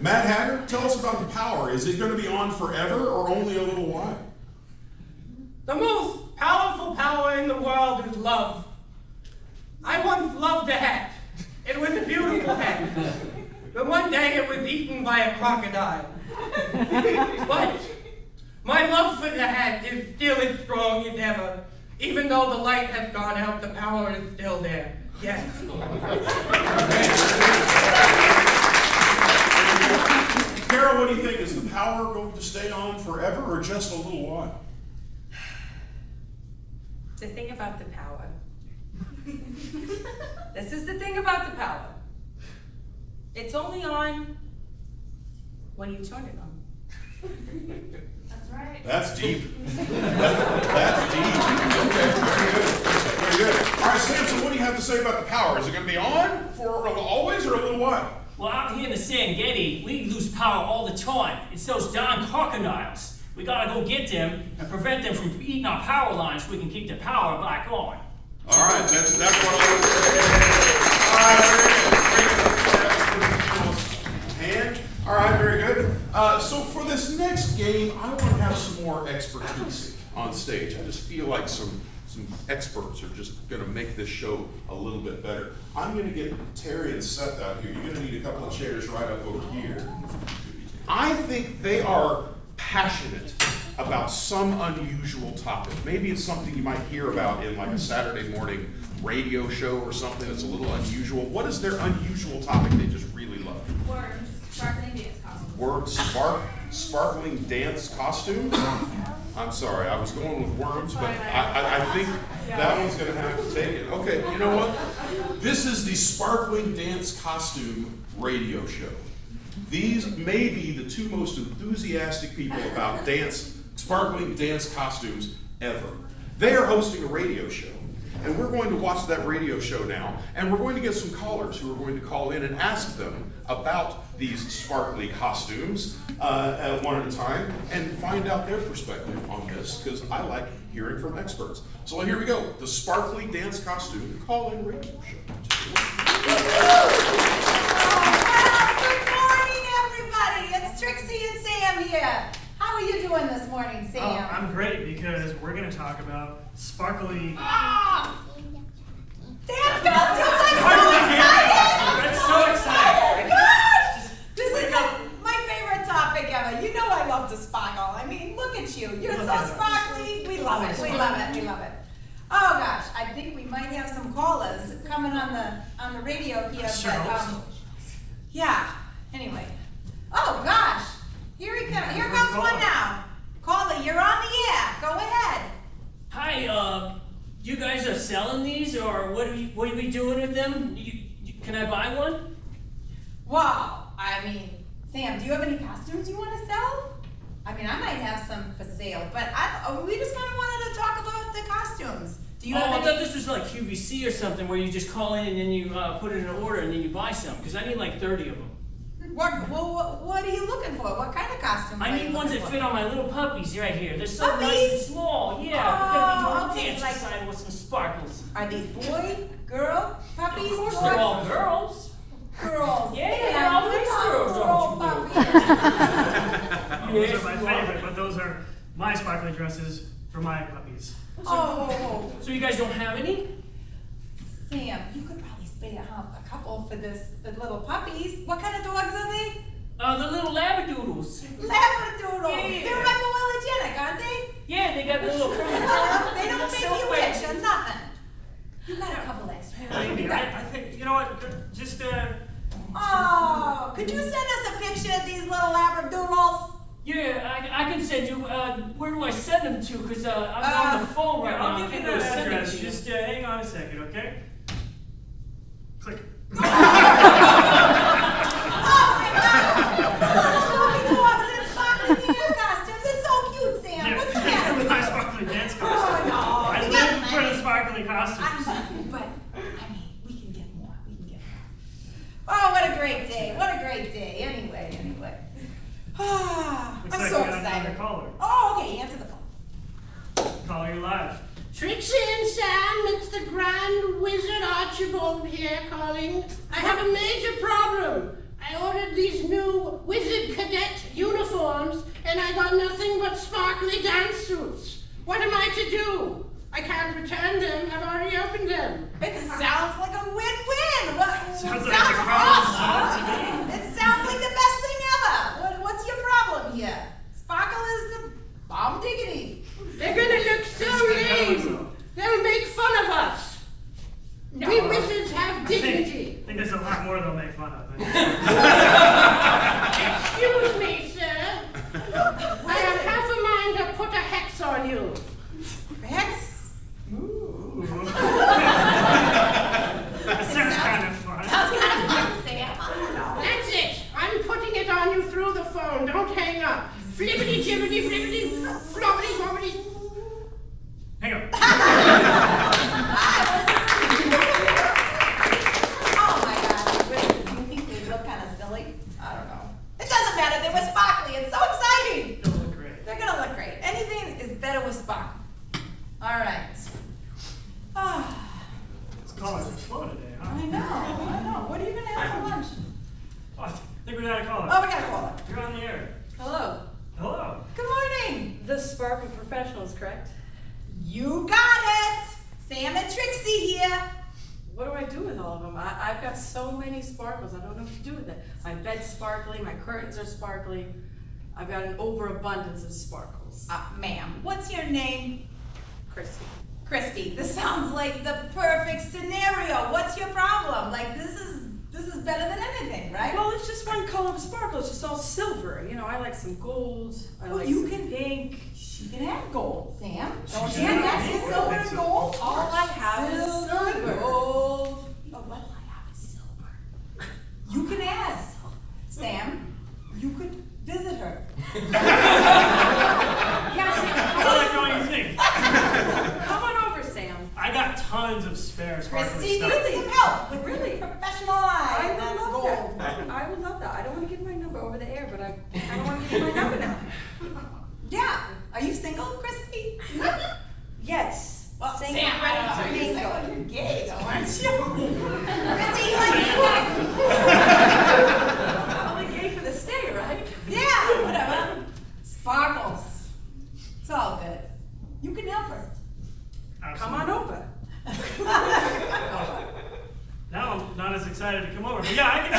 Matt Hatter, tell us about the power. Is it going to be on forever or only a little while? The most powerful power in the world is love. I once loved a hat. It was a beautiful hat. But one day it was eaten by a crocodile. But my love for the hat is still as strong as ever. Even though the light has gone out, the power is still there. Yes. Carol, what do you think? Is the power going to stay on forever or just a little while? The thing about the power. This is the thing about the power. It's only on when you turn it on. That's right. That's deep. That's deep. Okay, very good. Very good. All right, Samson, what do you have to say about the power? Is it going to be on for always or a little while? Well, out here in the Serengeti, we lose power all the time. It's those darn crocodiles. We gotta go get them and prevent them from eating our power lines so we can keep the power back on. All right, that's what I was saying. All right, very good. So for this next game, I want to have some more expertise on stage. I just feel like some experts are just going to make this show a little bit better. I'm going to get Terry and Seth out here. You're going to need a couple of chairs right up over here. I think they are passionate about some unusual topic. Maybe it's something you might hear about in like a Saturday morning radio show or something that's a little unusual. What is their unusual topic they just really love? Worms. Sparkling dance costumes. Sparkling dance costumes? I'm sorry, I was going with worms, but I think that one's going to have to take it. Okay, you know what? This is the Sparkling Dance Costume radio show. These may be the two most enthusiastic people about sparkling dance costumes ever. They are hosting a radio show, and we're going to watch that radio show now, and we're going to get some callers who are going to call in and ask them about these sparkly costumes one at a time and find out their perspective on this, because I like hearing from experts. So here we go, the sparkly dance costume call-in radio show. Good morning, everybody. It's Trixie and Sam here. How are you doing this morning, Sam? Oh, I'm great because we're going to talk about sparkly. Dance costumes! I'm so excited! That's so exciting! Oh my gosh! This is my favorite topic ever. You know I love to sparkle. I mean, look at you. You're so sparkly. We love it. We love it. We love it. Oh gosh, I think we might have some callers coming on the radio here. Sure But hope so. yeah. Anyway. Oh gosh. Here he comes. Here comes one now. Caller, you're on the air. Go ahead. Hi, you guys are selling these, or what are we doing with them? Can I buy one? Wow. I mean, Sam, do you have any costumes you want to sell? I mean, I might have some for sale, but we just kind of wanted to talk about the costumes. Do you I have thought any? this was like QVC or something where you just call in and then you put in an order and then you buy some, because I need like 30 of them. What are you looking for? What kind of costumes? I are you need ones looking that for? fit on my little puppies right here. They're so nice and Puppies? small. Yeah, Oh, we're gonna be doing a okay, dance like- inside with some sparkles. Are these boy, girl, puppies? Of course, boys? they're all girls. Girls. Yeah, Damn, they're all we nice love girls, girl don't you puppies. Those are my favorite, but those are my sparkly dresses for my puppies. Oh, So you guys don't have any? Sam, you could probably spay a couple for the little puppies. What kind of dogs are they? The little labradoodles. Labradoodles. Yeah. They're hypoallergenic, aren't they? Yeah, they got the little They don't make So you wait. itch or nothing. You got a couple extra. Maybe. I think, you know what? Just, Oh, could you send us a picture of these little labradoodles? Yeah, I can send you. Where do I send them to? Because I'm on the phone right now. I'll I give you can't really that send them address. to you. Just hang on a second, okay? Click. Oh my God! Little dogs in sparkly dance costumes. It's so cute, Sam. Yeah, What's with that? my sparkly dance Oh costume. no! I We live got for the money. sparkly costumes. But I mean, we can get more. We can get more. Oh, what a great day! What a great day! Anyway. Ah, Looks I'm like so we got another excited. caller. Oh, okay. Answer the phone. Caller, you're live. Trixie and Sam, it's the Grand Wizard Archibald here calling. I have a major problem. I ordered these new Wizard Cadet uniforms and I got nothing but sparkly dance suits. What am I to do? I can't return them. I've already opened them. It sounds like a win-win. Sounds like a problem solved to me. It sounds like the best thing ever. What's your problem here? Sparkle is the bomb diggity. They're gonna look so lame. They'll make fun of us. No. We wizards have dignity. I think there's a lot more they'll make fun of. Excuse me, sir. I have half a mind to put a hex on you. Hex? That sounds kind of fun. Sounds kind of fun, Sam. I don't know. That's it. I'm putting it on you through the phone. Don't hang up. Flippity jibbity flippity floppity floppity. Hang on. Oh my God. Do you think they look kind of silly? I don't know. It doesn't matter. They were sparkly. It's so exciting. They'll look great. They're gonna look great. Anything is better with sparkle. All right. Ah, This caller's slow today, huh? I know. What are you gonna have for lunch? Oh, I think we got a caller. Oh, we got a caller. You're on the air. Hello. Hello. Good morning. The Sparkle Professionals, correct? You got it. Sam and Trixie here. What do I do with all of them? I've got so many sparkles. I don't know what to do with it. My bed's sparkly. My curtains are sparkly. I've got an overabundance of sparkles. Ma'am, what's your name? Christy. Christy. This sounds like the perfect scenario. What's your problem? Like this is better than anything, right? Well, it's just one color of sparkle. It's just all silver. You know, I like some gold. I Well, like you some can- pink. She can add gold, Sam. Don't She you can ask add you gold. silver and gold? All I have is silver. Gold. But what I have is silver. You can add. Sam, you could visit her. Yeah, Sam, I like how you think. come on over, Sam. I got tons of spare sparkly Christy stuff. needs some help with Really? professional eye. I and that would love gold. that. I would love that. I don't want to give my number over the air, but I don't want to give my number now. Yeah. Are you single, Christy? Yes. Well, Sing Sam, ready I to don't know. mingle. You're gay, though, aren't you? Probably gay for the stay, right? Yeah, whatever. Sparkles. It's all good. You can help her. Come on over. Now I'm not as excited to come over, but yeah, I can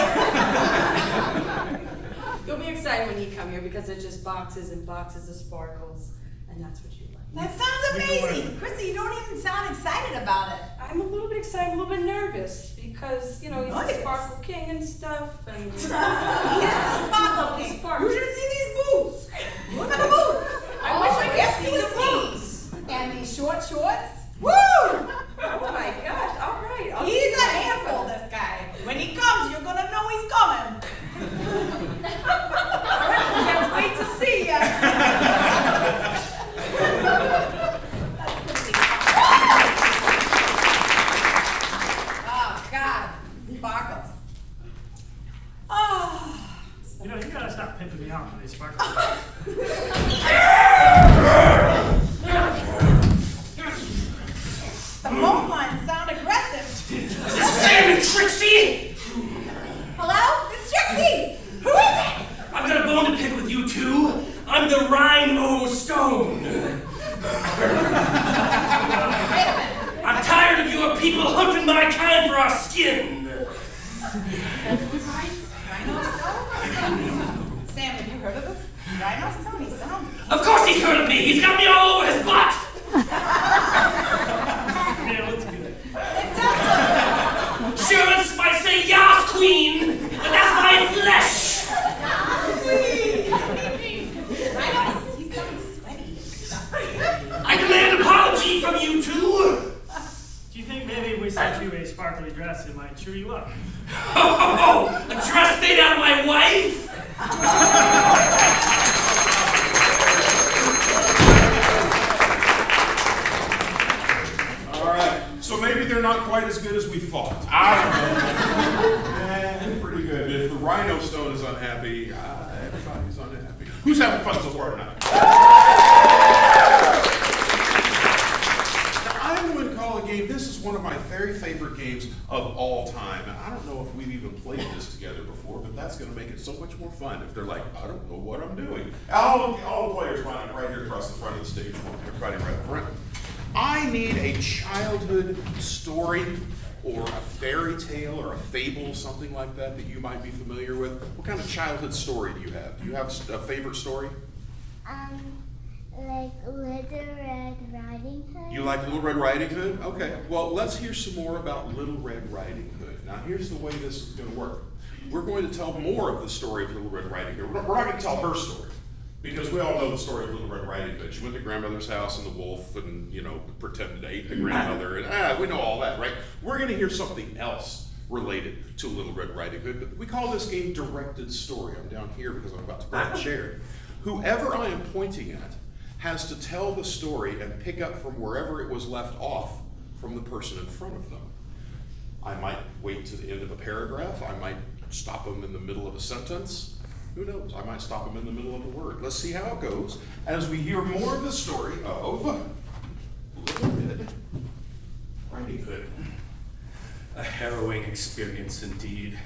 help. You'll be excited when you come here because it's just boxes and boxes of sparkles, and that's what you like. That sounds amazing. Chrissy, you don't even sound excited about it. I'm a little bit excited, I'm a little bit nervous because, you know, he's Nervous? a sparkle king and stuff, and He is the sparkle king. You should see these boots. Look at the boots. I wish I could see the the boots. And these short shorts. Woo! oh my gosh, all right. I'll He's see a you. handful, this guy. When he comes, you're gonna know he's coming. Can't wait to see ya. Oh, God. Sparkles. Oh. You know, you gotta stop pimping me out with these sparkles. The phone lines sound aggressive. Sam and Trixie! Hello? It's Trixie. Who is it? I've got a bone to pick with you two. I'm the Rhino Stone. Wait a minute. I'm tired of you people hunting my kind for our skin. Rhino Stone? Sam, have you heard of this? Rhino Stone? He sounds... Of course he's heard of me. He's got me all over his butt. Yeah, let's do that. Sure, as I say Yas Queen, but that's my flesh. Rhino, he sounds sweaty. I demand apology from you two. Do you think maybe if we sent you a sparkly dress, it might cheer you up? Oh, a dress made out of my wife? All right, so maybe they're not quite as good as we thought. I don't know. Pretty good. If the Rhino Stone is unhappy, everybody's unhappy. Who's having fun so far tonight? Now, I'm going to call a game. This is one of my very favorite games of all time. And I don't know if we've even played this together before, but that's going to make it so much more fun if they're like, I don't know what I'm doing. All the players right here across the front of the stage. Everybody right up front. I need a childhood story or a fairy tale or a fable, something like that that you might be familiar with. What kind of childhood story do you have? Do you have a favorite story? Like Little Red Riding Hood. You like Little Red Riding Hood? Okay, well, let's hear some more about Little Red Riding Hood. Now, here's the way this is going to work. We're going to tell more of the story of Little Red Riding Hood. We're not going to tell her story, because we all know the story of Little Red Riding Hood. She went to grandmother's house and the wolf and, you know, pretended to hate the grandmother. And we know all that, right? We're going to hear something else related to Little Red Riding Hood. But we call this game Directed Story. I'm down here because I'm about to grab a chair. Whoever I am pointing at has to tell the story and pick up from wherever it was left off from the person in front of them. I might wait to the end of a paragraph. I might stop them in the middle of a sentence. Who knows? I might stop them in the middle of a word. Let's see how it goes as we hear more of the story of Little Red Riding Hood. A harrowing experience indeed.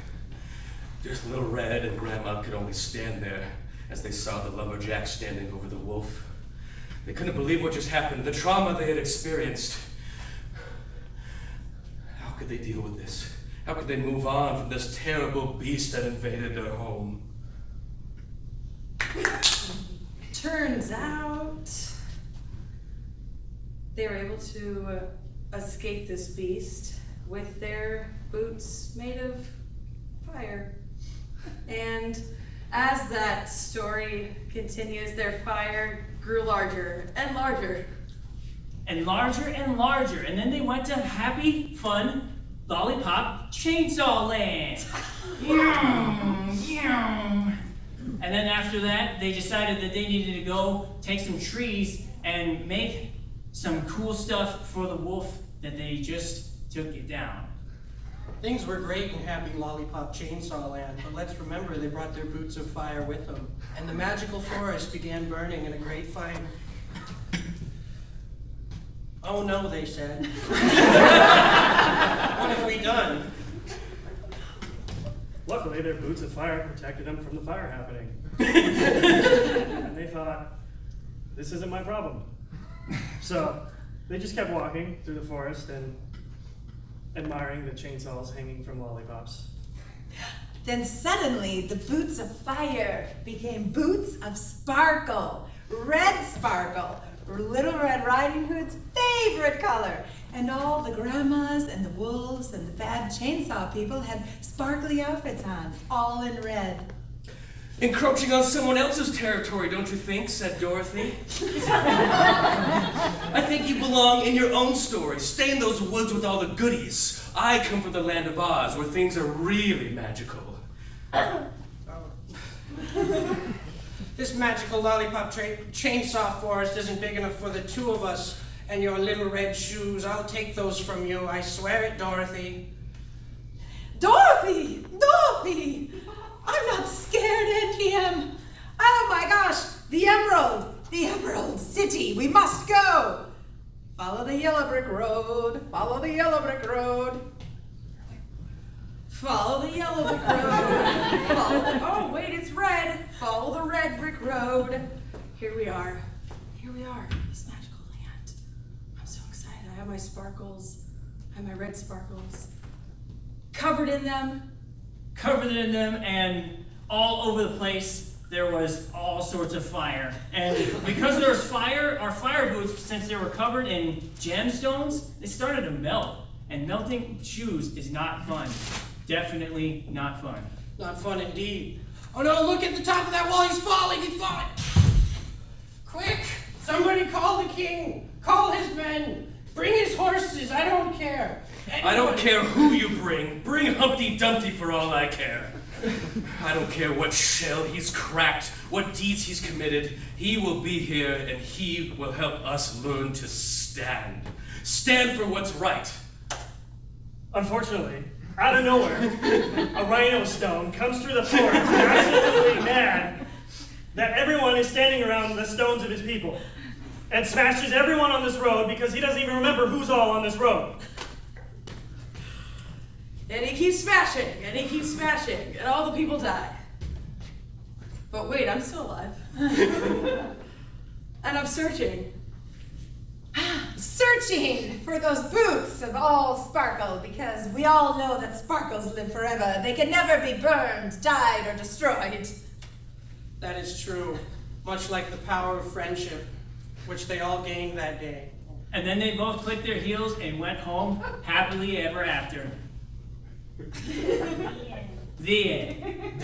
Just Little Red and Grandma could only stand there as they saw the lumberjack standing over the wolf. They couldn't believe what just happened, the trauma they had experienced. How could they deal with this? How could they move on from this terrible beast that invaded their home? Turns out they were able to escape this beast with their boots made of fire. And as that story continues, their fire grew larger and larger. And larger and larger. And then they went to happy, fun, lollipop chainsaw land. Yum, yum. And then after that, they decided that they needed to go take some trees and make some cool stuff for the wolf that they just took it down. Things were great in Happy Lollipop Chainsaw Land, but let's remember they brought their boots of fire with them, and the magical forest began burning in a great fire. Oh no, they said. What have we done? Luckily, their boots of fire protected them from the fire happening. And they thought, this isn't my problem. So they just kept walking through the forest and admiring the chainsaws hanging from lollipops. Then suddenly the boots of fire became boots of sparkle, red sparkle, Little Red Riding Hood's favorite color. And all the grandmas and the wolves and the bad chainsaw people had sparkly outfits on, all in red. Encroaching on someone else's territory, don't you think? Said Dorothy. I think you belong in your own story. Stay in those woods with all the goodies. I come from the land of Oz, where things are really magical. This magical lollipop chainsaw forest isn't big enough for the two of us and your little red shoes. I'll take those from you. I swear it, Dorothy. Dorothy! Dorothy! I'm not scared, NPM. Oh my gosh, the Emerald City. We must go. Follow the yellow brick road. Follow the yellow brick road. Follow the yellow brick road. Oh, wait, it's red. Follow the red brick road. Here we are. Here we are. This magical land. I'm so excited. I have my sparkles. I have my red sparkles. Covered in them. And all over the place there was all sorts of fire. And because there was fire, our fire boots, since they were covered in gemstones, they started to melt. And melting shoes is not fun. Definitely not fun. Not fun indeed. Oh no, look at the top of that wall, he's falling, he's falling! Quick, somebody call the king, call his men, bring his horses, I don't care. I don't care who you bring. Bring Humpty Dumpty for all I care. I don't care what shell he's cracked, what deeds he's committed. He will be here and he will help us learn to stand. Stand for what's right. Unfortunately, out of nowhere, a rhino stone comes through the forest, absolutely mad that everyone is standing around the stones of his people, and smashes everyone on this road because he doesn't even remember who's all on this road. And he keeps smashing, and all the people die. But wait, I'm still alive. And I'm searching. Searching for those boots of all sparkle, because we all know that sparkles live forever. They can never be burned, dyed, or destroyed. That is true, much like the power of friendship, which they all gained that day. And then they both clicked their heels and went home happily ever after. The end.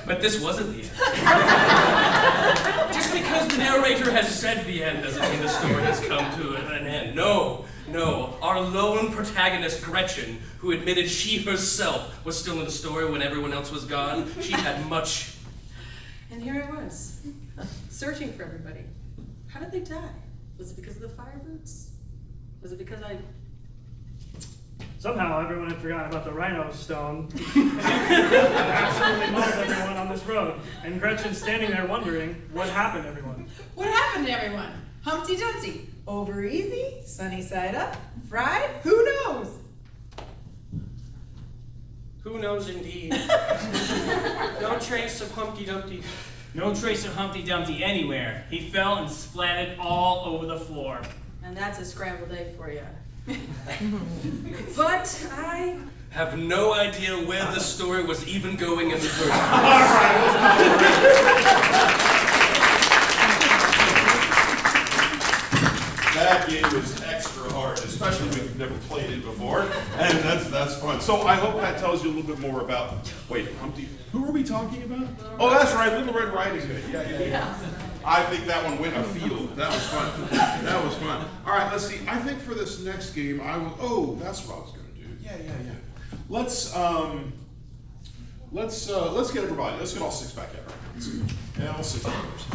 But this wasn't the end. Just because the narrator has said the end doesn't mean the story has come to an end. No. Our lone protagonist, Gretchen, who admitted she herself was still in the story when everyone else was gone, she had much. And here I was, searching for everybody. How did they die? Was it because of the fire boots? Was it because I... Somehow everyone had forgotten about the rhino stone. Absolutely muddled everyone on this road. And Gretchen's standing there wondering, what happened, everyone? What happened to everyone? Humpty Dumpty. Over easy, sunny side up, fried, who knows? Who knows indeed? No trace of Humpty Dumpty. No trace of Humpty Dumpty anywhere. He fell and splatted all over the floor. And that's a scrambled egg for you. But I Have no idea where the story was even going in the first place. That game is extra hard, especially when you've never played it before, and that's fun. So I hope that tells you a little bit more about, wait, Humpty, who are we talking about? Oh, that's right, Little Red Riding Hood, yeah. I think that one went afield. That was fun. That was fun. All right, let's see, I think for this next game, that's what I was gonna do. Yeah. Let's get everybody, let's get all six back at it. Yeah, all six members.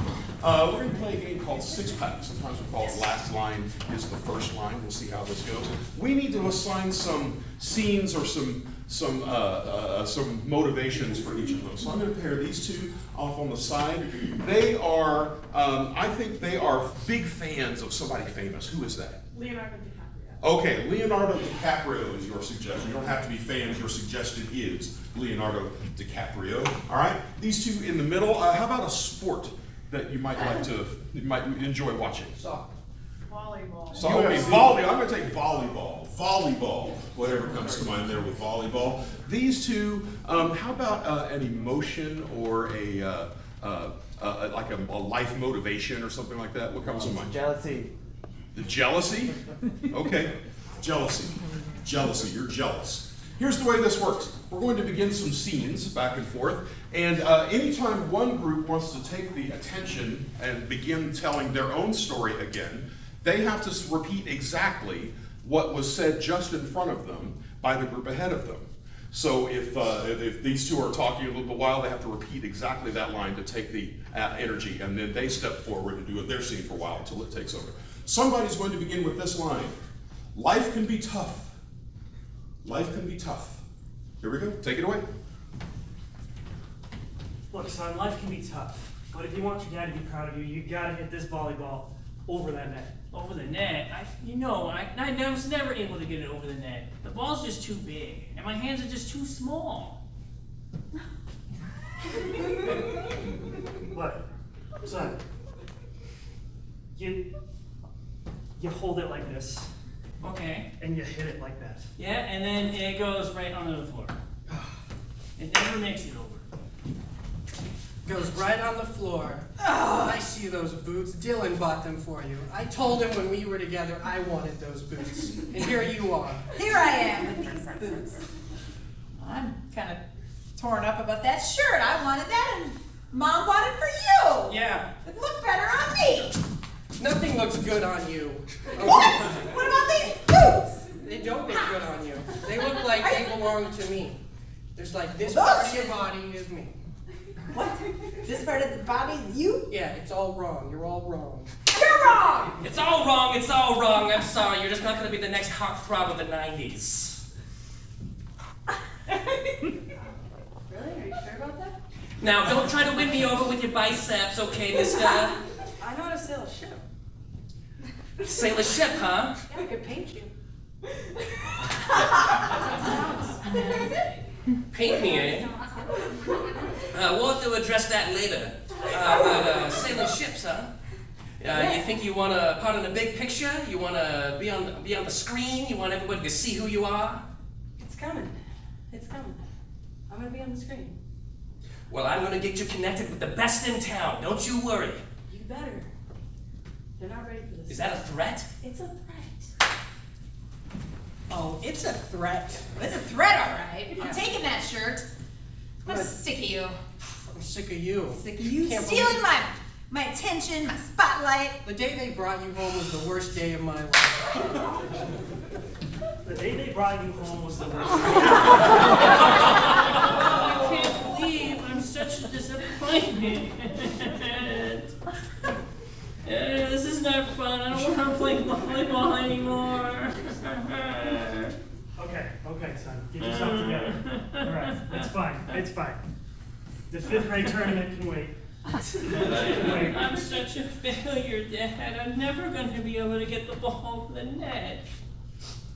We're going to play a game called Six Pack. Sometimes we call it last line is the first line. We'll see how this goes. We need to assign some scenes or some motivations for each of them. So I'm going to pair these two off on the side. They are, I think they are big fans of somebody famous. Who is that? Leonardo DiCaprio. Okay, Leonardo DiCaprio is your suggestion. You don't have to be fans. Your suggestion is Leonardo DiCaprio. All right, these two in the middle. How about a sport that you might might enjoy watching? Soccer. Volleyball. So okay, volley. I'm going to take volleyball. Volleyball. Whatever comes to mind there with volleyball. These two. How about an emotion or like a life motivation or something like that? What comes to mind? Jealousy. The jealousy? Okay. Jealousy. Jealousy. You're jealous. Here's the way this works. We're going to begin some scenes back and forth, and anytime one group wants to take the attention and begin telling their own story again, they have to repeat exactly what was said just in front of them by the group ahead of them. So if these two are talking a little while, they have to repeat exactly that line to take the energy, and then they step forward and do their scene for a while until it takes over. Somebody's going to begin with this line. Life can be tough. Life can be tough. Here we go. Take it away. Look, son, life can be tough. But if you want your dad to be proud of you, you gotta hit this volleyball over that net. Over the net? I was never able to get it over the net. The ball's just too big, and my hands are just too small. Look, son, you hold it like this, Okay. and you hit it like that. Yeah, and then it goes right onto the floor. It never makes it over. Goes right on the floor. Oh, I see those boots. Dylan bought them for you. I told him when we were together I wanted those boots. And here you are. Here I am with these boots. I'm kind of torn up about that shirt. I wanted that, and Mom bought it for you. Yeah. It looked better on me. Nothing looks good on you. What? What about these boots? They don't look good on you. They look like they belong to me. There's like this Those part of your shoes- body is me. What? This part of the body is you? Yeah, it's all wrong. You're all wrong. You're wrong! It's all wrong, it's all wrong. I'm sorry, you're just not gonna be the next hot throb of the 90s. Really? Are you sure about that? Now, don't try to win me over with your biceps, okay, mister? I know how to sail a ship. Sail a ship, huh? Yeah, I could paint you. Paint me, eh? We'll have to address that later. But sailing ships, huh? You think you want a part in the big picture? You want to be on the screen? You want everybody to see who you are? It's coming. It's coming. I'm gonna be on the screen. Well, I'm going to get you connected with the best in town. Don't you worry. You better. They're not ready for this. Is that a threat? It's a threat. Oh, it's a threat. It's a threat, all right. Yeah. I'm taking that shirt. I'm Good. sick of you. I'm sick of you. Sick of you Can't stealing believe- my attention, my spotlight. The day they brought you home was the worst day of my life. The day they brought you home was the worst. I can't believe I'm such a disappointment. This is not fun. I don't want to play volleyball anymore. Okay, son, get yourself together. All right, it's fine. The 5th grade tournament can wait. I'm such a failure, Dad. I'm never going to be able to get the ball over the net.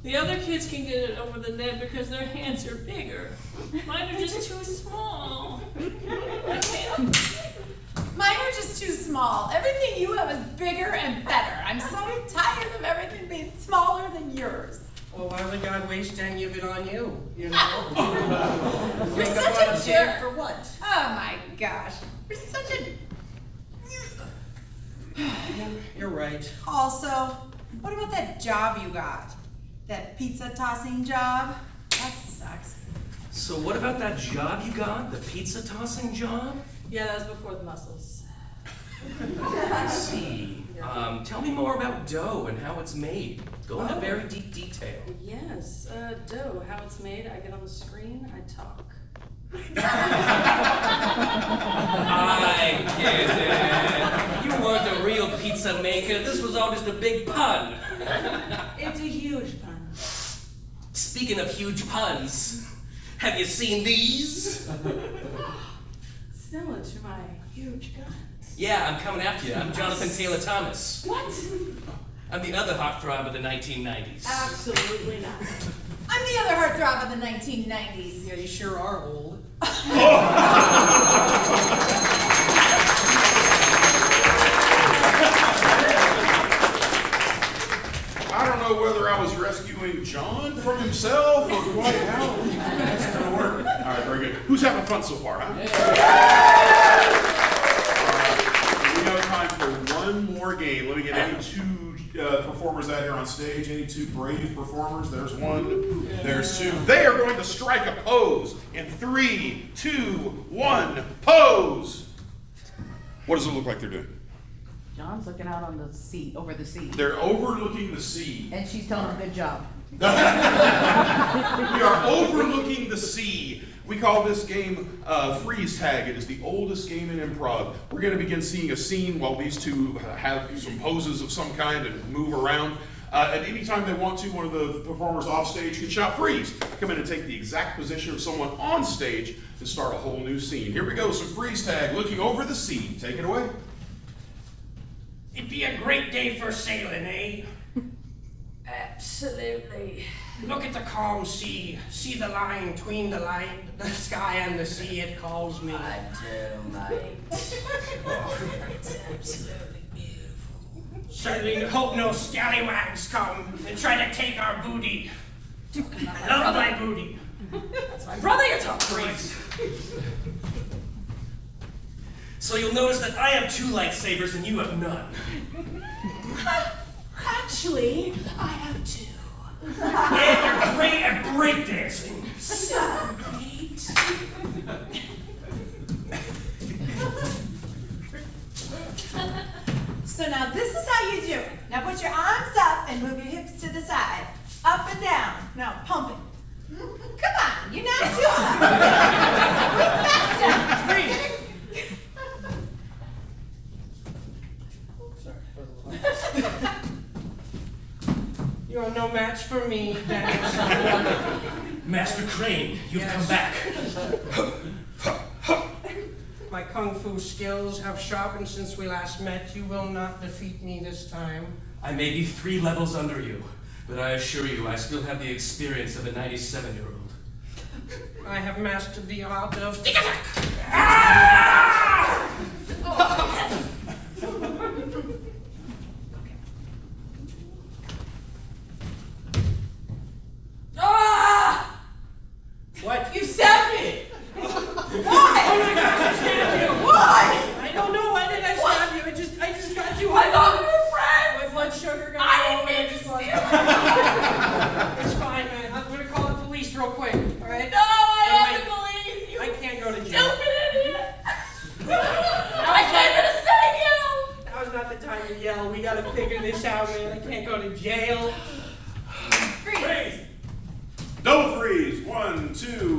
The other kids can get it over the net because their hands are bigger. Mine are just too small. I can't. Mine are just too small. Everything you have is bigger and better. I'm so tired of everything being smaller than yours. Well, why would God waste any of it on you? You know? You're Make up such on a day jerk. for what? Oh my gosh. You're such a... You're right. Also, what about that job you got? That pizza tossing job? That sucks. So what about that job you got? The pizza tossing job? Yeah, that was before the muscles. I see. Tell me more about dough and how it's made. Go into very deep detail. Yes, dough, how it's made. I get on the screen, I talk. I get it. You weren't a real pizza maker. This was all just a big pun. It's a huge pun. Speaking of huge puns, have you seen these? Similar to my huge guns. Yeah, I'm coming after you. I'm Jonathan Taylor Thomas. What? I'm the other heartthrob of the 1990s. Absolutely not. I'm the other heartthrob of the 1990s. Yeah, you sure are old. I don't know whether I was rescuing John from himself or what. How that's gonna work. All right, very good. Who's having fun so far, huh? We have time for one more game. Let me get any two performers out here on stage. Any two brave performers? There's one. There's two. They are going to strike a pose in 3, 2, 1. Pose. What does it look like they're doing? John's looking out on the sea, over the sea. They're overlooking the sea. And she's telling him good job. We are overlooking the sea. We call this game freeze tag. It is the oldest game in improv. We're going to begin seeing a scene while these two have some poses of some kind and move around. At any time they want to, one of the performers off stage can shout freeze. Come in and take the exact position of someone on stage to start a whole new scene. Here we go, some freeze tag, looking over the sea. Take it away. It'd be a great day for sailing, eh? Absolutely. Look at the calm sea. See the line between the sky and the sea. It calls me. I do, mate. It's absolutely beautiful. Certainly hope no scallywags come and try to take our booty. I love my booty. That's my brother you're talking about. So you'll notice that I have 2 lightsabers and you have none. Actually, I have 2. And you're great at breakdancing. So great. So now this is how you do it. Now put your arms up and move your hips to the side. Up and down. Now pump it. Come on, you're not too hard. Faster. You're no match for me, Daniel. Master Crane, you've come back. My kung fu skills have sharpened since we last met. You will not defeat me this time. I may be 3 levels under you, but I assure you I still have the experience of a 97-year-old. I have mastered the art of... What? You stabbed me! Why? Oh my gosh, I stabbed you! Why? I don't know, why did I stab you? I just got too I hot. thought we were friends! My blood sugar got I low didn't and mean to just lost steal my... It's fine, man. I'm gonna call the police real quick, alright? No, I have to believe you! I can't go to jail. Stupid idiot! I can't even save you! Now's not the time to yell. We gotta figure this out, man. I can't go to jail. Freeze! Double freeze. 1, 2,